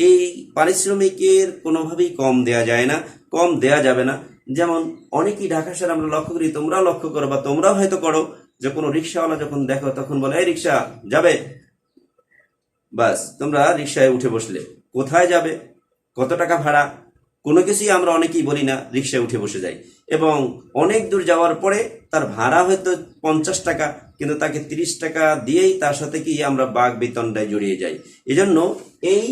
এই পারিশ্রমিকের কোনোভাবেই কম দেয়া যায় না, কম দেয়া যাবে না। যেমন অনেকেই ঢাকা শহরে আমরা লক্ষ্য করি, তোমরাও লক্ষ্য করো বা তোমরাও হয়তো করো, যে কোনো রিক্সাওয়ালা যখন দেখো তখন বলে, এই রিক্সা যাবে, বাস তোমরা রিক্সায় উঠে বসলে। কোথায় যাবে, কত টাকা ভাড়া, কোনো কিছুই আমরা অনেকেই বলি না, রিক্সায় উঠে বসে যাই। এবং অনেক দূর যাওয়ার পরে তার ভাড়া হয়তো 50 টাকা, কিন্তু তাকে 30 টাকা দিয়েই তার সাথে কি আমরা বাগ বেতনটায় জড়িয়ে যাই। এজন্য এই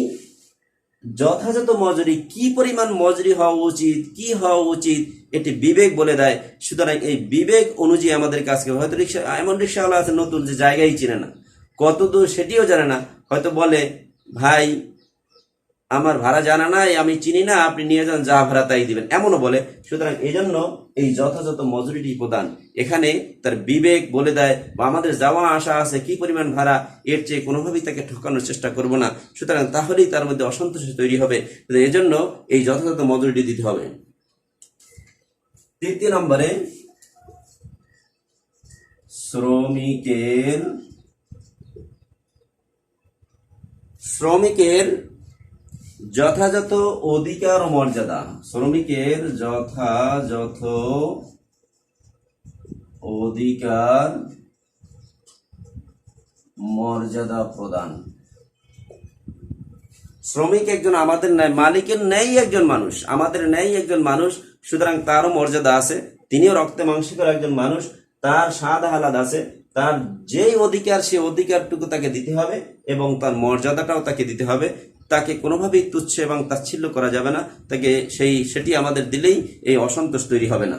যথাযথ মজুরি, কি পরিমাণ মজুরি হওয়া উচিত, কি হওয়া উচিত, এটি বিবেক বলে দেয়। সুতরাং এই বিবেক অনুযায়ী আমাদের কাজকে, হয়তো রিক্সা, এমন রিক্সাওয়ালা আছে নতুন যে জায়গায় চিনে না, কত দূর সেটিও জানে না, হয়তো বলে ভাই আমার ভাড়া জানা নাই, আমি চিনি না, আপনি নিয়ে যান, যা ভাড়া তাই দিবেন, এমনও বলে। সুতরাং এই জন্য এই যথাযথ মজুরিটি প্রদান, এখানে তার বিবেক বলে দেয়, বা আমাদের যাওয়া আসা আছে কি পরিমাণ ভাড়া, এর চেয়ে কোনোভাবেই তাকে ঠকানোর চেষ্টা করব না। সুতরাং তাহলেই তার মধ্যে অসন্তোষ তৈরি হবে, এজন্য এই যথাযথ মজুরিটি দিতে হবে। তৃতীয় নম্বরে শ্রমিকের যথাযথ অধিকার ও মর্যাদা। শ্রমিকের যথাযথ অধিকার মর্যাদা প্রদান। শ্রমিক একজন আমাদের ন্যায়, মালিকের ন্যায় একজন মানুষ, আমাদের ন্যায় একজন মানুষ, সুতরাং তারও মর্যাদা আছে, তিনিও রক্তে মাংসের একজন মানুষ, তার স্বাদ আহ্লাদ আছে, তার যেই অধিকার সে অধিকারটুকু তাকে দিতে হবে এবং তার মর্যাদাটাও তাকে দিতে হবে। তাকে কোনোভাবেই তুচ্ছ এবং তাচ্ছিল্য করা যাবে না, তাকে সেটি আমাদের দিলেই এই অসন্তোষ তৈরি হবে না।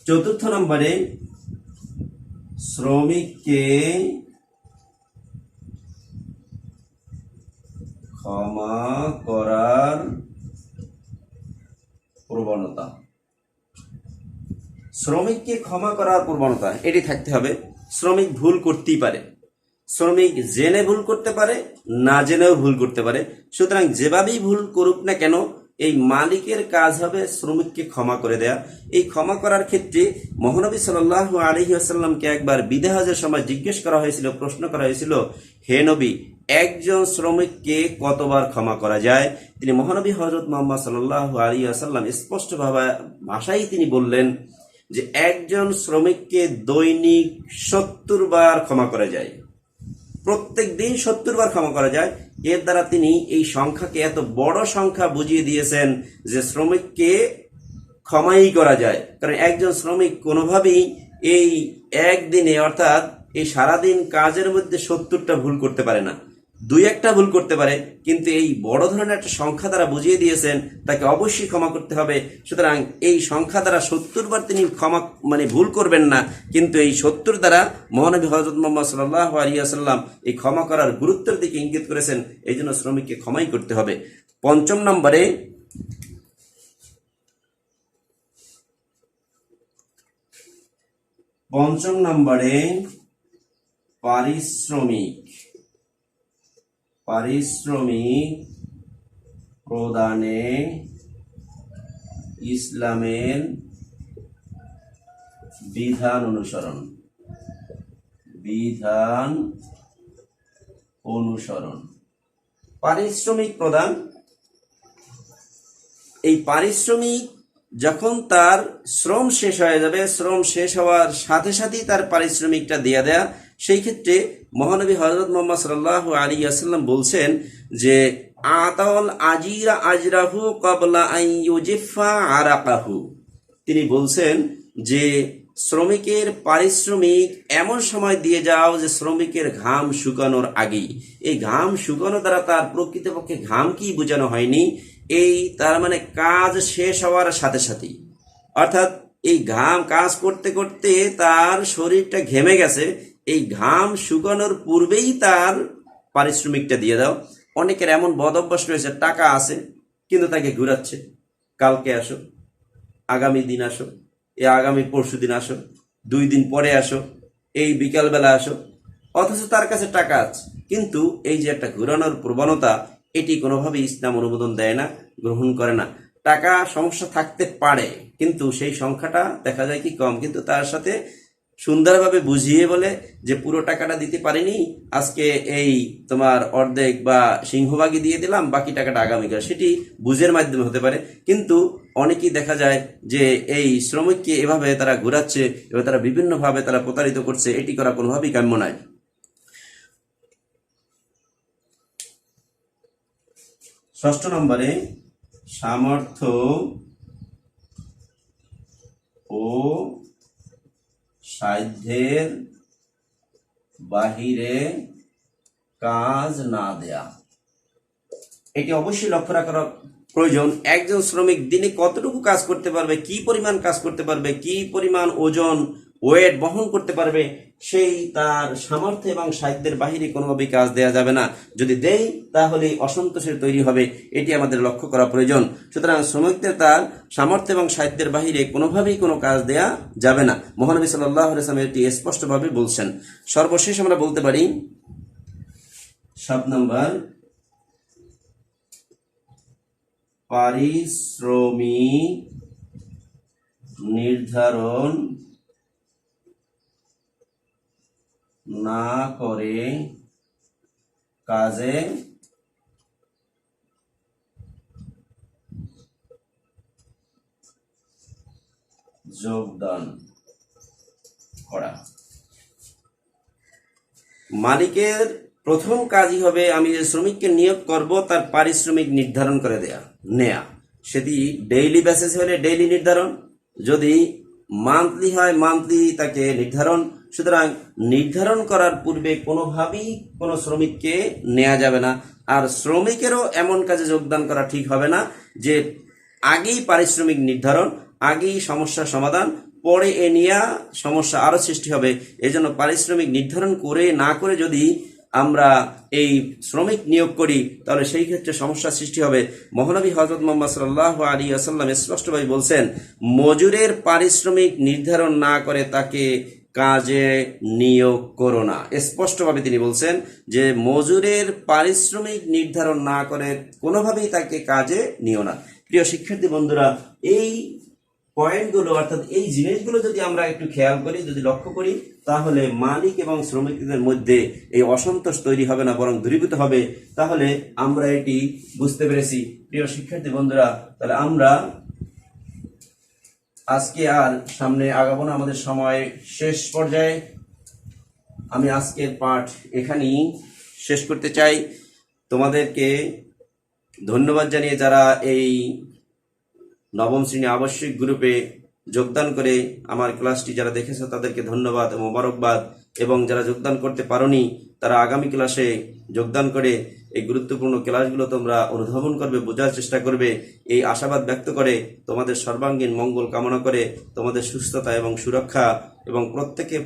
চতুর্থ নম্বরে শ্রমিককে ক্ষমা করার প্রবণতা। শ্রমিককে ক্ষমা করার প্রবণতা এটি থাকতে হবে। শ্রমিক ভুল করতেই পারে, শ্রমিক জেনে ভুল করতে পারে, না জেনেও ভুল করতে পারে। সুতরাং যেভাবেই ভুল করুক না কেন, এই মালিকের কাজ হবে শ্রমিককে ক্ষমা করে দেয়া। এই ক্ষমা করার ক্ষেত্রে মহানবী সাল্লাল্লাহু আলাইহি ওয়াসাল্লামকে একবার বিদা হজের সময় জিজ্ঞেস করা হয়েছিল, প্রশ্ন করা হয়েছিল, হে নবী, একজন শ্রমিককে কতবার ক্ষমা করা যায়? তিনি মহানবী হযরত মুহাম্মদ সাল্লাল্লাহু আলাইহি ওয়াসাল্লাম স্পষ্ট ভাষায় তিনি বললেন যে একজন শ্রমিককে দৈনিক 70 বার ক্ষমা করা যায়, প্রত্যেক দিন 70 বার ক্ষমা করা যায়। এর দ্বারা তিনি এই সংখ্যাকে এত বড় সংখ্যা বুঝিয়ে দিয়েছেন যে শ্রমিককে ক্ষমাই করা যায়। কারণ একজন শ্রমিক কোনোভাবেই এই একদিনে, অর্থাৎ এই সারাদিন কাজের মধ্যে 70টা ভুল করতে পারে না, 2-1টা ভুল করতে পারে, কিন্তু এই বড় ধরনের একটা সংখ্যা দ্বারা বুঝিয়ে দিয়েছেন তাকে অবশ্যই ক্ষমা করতে হবে। সুতরাং এই সংখ্যা দ্বারা 70 বার তিনি ক্ষমা ভুল করবেন না, কিন্তু এই 70 দ্বারা মহানবী হযরত মুহাম্মদ সাল্লাল্লাহু আলাইহি ওয়াসাল্লাম এই ক্ষমা করার গুরুত্বের দিকে ইঙ্গিত করেছেন। এই জন্য শ্রমিককে ক্ষমাই করতে হবে। পঞ্চম নম্বরে পারিশ্রমিক প্রদানে ইসলামের বিধান অনুসরণ। পারিশ্রমিক প্রদান, এই পারিশ্রমিক যখন তার শ্রম শেষ হয়ে যাবে, শ্রম শেষ হওয়ার সাথে সাথেই তার পারিশ্রমিকটা দিয়ে দেয়া, সেই ক্ষেত্রে মহানবী হযরত মুহাম্মদ সাল্লাল্লাহু আলাইহি ওয়াসাল্লাম বলছেন যে আতাল আজিরা আজরাহু ক্বাবলা আন ইউজিফা আরাকাহু। তিনি বলছেন যে শ্রমিকের পারিশ্রমিক এমন সময় দিয়ে যাও যে শ্রমিকের ঘাম শুকানোর আগেই। এই ঘাম শুকানো দ্বারা তার প্রকৃতপক্ষে ঘাম কি বোঝানো হয়নি, এই তার মানে কাজ শেষ হওয়ার সাথে সাথেই, অর্থাৎ এই ঘাম কাজ করতে করতে তার শরীরটা ঘেমে গেছে, এই ঘাম শুকানোর পূর্বেই তার পারিশ্রমিকটা দিয়ে দাও। অনেকের এমন বদ অভ্যাস রয়েছে, টাকা আছে কিন্তু তাকে ঘুরাচ্ছে, কালকে আসো, আগামী দিন আসো, আগামী পরশু দিন আসো, 2 দিন পরে আসো, এই বিকালবেলা আসো, অথচ তার কাছে টাকা আছে। কিন্তু এই যে একটা ঘুরানোর প্রবণতা, এটি কোনোভাবেই ইসলাম অনুমোদন দেয় না, গ্রহণ করে না। টাকা সমস্যা থাকতে পারে কিন্তু সেই সংখ্যাটা দেখা যায় কি কম, কিন্তু তার সাথে সুন্দরভাবে বুঝিয়ে বলে যে পুরো টাকাটা দিতে পারিনি, আজকে এই তোমার অর্ধেক বা সিংহভাগই দিয়ে দিলাম, বাকি টাকাটা আগামীকাল, সেটি বুঝের মাধ্যমে হতে পারে। কিন্তু অনেকেই দেখা যায় যে এই শ্রমিককে এভাবে তারা ঘুরাচ্ছে এবং তারা বিভিন্নভাবে তারা প্রতারিত করছে, এটি করা কোনোভাবেই কাম্য নয়। 6 নম্বরে সামর্থ্য ও সাধ্যের বাহিরে কাজ না দেয়া। এটি অবশ্যই লক্ষ্য রাখার প্রয়োজন। একজন শ্রমিক দিনে কতটুকু কাজ করতে পারবে, কি পরিমাণ কাজ করতে পারবে, কি পরিমাণ ওজন ওয়েট বহন করতে পারবে, সেই তার সামর্থ্য এবং সাধ্যের বাহিরে কোনোভাবেই কাজ দেয়া যাবে না। যদি দেই তাহলে অসন্তোষের তৈরি হবে, এটি আমাদের লক্ষ্য করা প্রয়োজন। সুতরাং শ্রমিকদের তার সামর্থ্য এবং সাধ্যের বাহিরে কোনোভাবেই কোনো কাজ দেয়া যাবে না। মহানবী সাল্লাল্লাহু আলাইহি ওয়াসাল্লাম এটি স্পষ্টভাবে বলছেন। সর্বশেষ আমরা বলতে পারি 7 নম্বর, পারিশ্রমিক নির্ধারণ না করে কাজে যোগদান করা। মালিকের প্রথম কাজই হবে, আমি যে শ্রমিককে নিয়োগ করব তার পারিশ্রমিক নির্ধারণ করে নেয়া। সেটি ডেইলি বেসিস হলে ডেইলি নির্ধারণ, যদি মান্থলি হয় মান্থলি তাকে নির্ধারণ। সুতরাং নির্ধারণ করার পূর্বে কোনোভাবেই কোনো শ্রমিককে নেওয়া যাবে না। আর শ্রমিকেরও এমন কাজে যোগদান করা ঠিক হবে না যে আগেই পারিশ্রমিক নির্ধারণ, আগেই সমস্যার সমাধান, পরে এ নিয়ে সমস্যা আরো সৃষ্টি হবে। এজন্য পারিশ্রমিক নির্ধারণ করে না করে যদি আমরা এই শ্রমিক নিয়োগ করি তাহলে সেই ক্ষেত্রে সমস্যা সৃষ্টি হবে। মহানবী হযরত মুহাম্মদ সাল্লাল্লাহু আলাইহি ওয়াসাল্লাম স্পষ্টভাবে বলছেন, মজুরের পারিশ্রমিক নির্ধারণ না করে তাকে কাজে নিয়োগ করো না। স্পষ্টভাবে তিনি বলছেন যে মজুরের পারিশ্রমিক নির্ধারণ না করে কোনোভাবেই তাকে কাজে নিও না। প্রিয় শিক্ষার্থী বন্ধুরা, এই পয়েন্টগুলো অর্থাৎ এই জিনিসগুলো যদি আমরা একটু খেয়াল করি, যদি লক্ষ্য করি, তাহলে মালিক এবং শ্রমিকদের মধ্যে এই অসন্তোষ তৈরি হবে না, বরং দূরীভূত হবে। তাহলে আমরা এটি বুঝতে পেরেছি। প্রিয় শিক্ষার্থী বন্ধুরা, তাহলে আমরা আজকে আর সামনে আগাবো না, আমাদের সময় শেষ পর্যায়ে। আমি আজকের পাঠ এখানেই শেষ করতে চাই। তোমাদেরকে ধন্যবাদ জানিয়ে যারা এই নবম শ্রেণী আবশ্যিক গ্রুপে যোগদান করে আমার ক্লাসটি যারা দেখেছো তাদেরকে ধন্যবাদ এবং মোবারকবাদ, এবং যারা যোগদান করতে পারোনি তারা আগামী ক্লাসে যোগদান করে এই গুরুত্বপূর্ণ ক্লাসগুলো তোমরা অনুধাবন করবে, বোঝার চেষ্টা করবে, এই আশাবাদ ব্যক্ত করে তোমাদের সর্বাঙ্গীন মঙ্গল কামনা করে তোমাদের সুস্থতা এবং সুরক্ষা এবং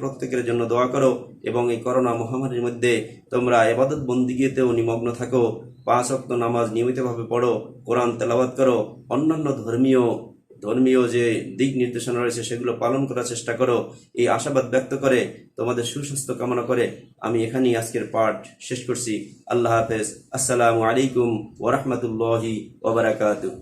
প্রত্যেকের জন্য দোয়া করো। এবং এই করোনা মহামারীর মধ্যে তোমরা ইবাদত বন্দিগিতেও নিমগ্ন থাকো, 5 ওয়াক্ত নামাজ নিয়মিতভাবে পড়ো, কোরআন তেলাওয়াত করো, অন্যান্য ধর্মীয় যে দিক নির্দেশনা রয়েছে সেগুলো পালন করার চেষ্টা করো। এই আশাবাদ ব্যক্ত করে তোমাদের সুস্বাস্থ্য কামনা করে আমি এখানেই আজকের পাঠ শেষ করছি। আল্লাহ হাফেজ। আসসালামু আলাইকুম ওয়া রাহমাতুল্লাহি ওয়া বারাকাতুহু।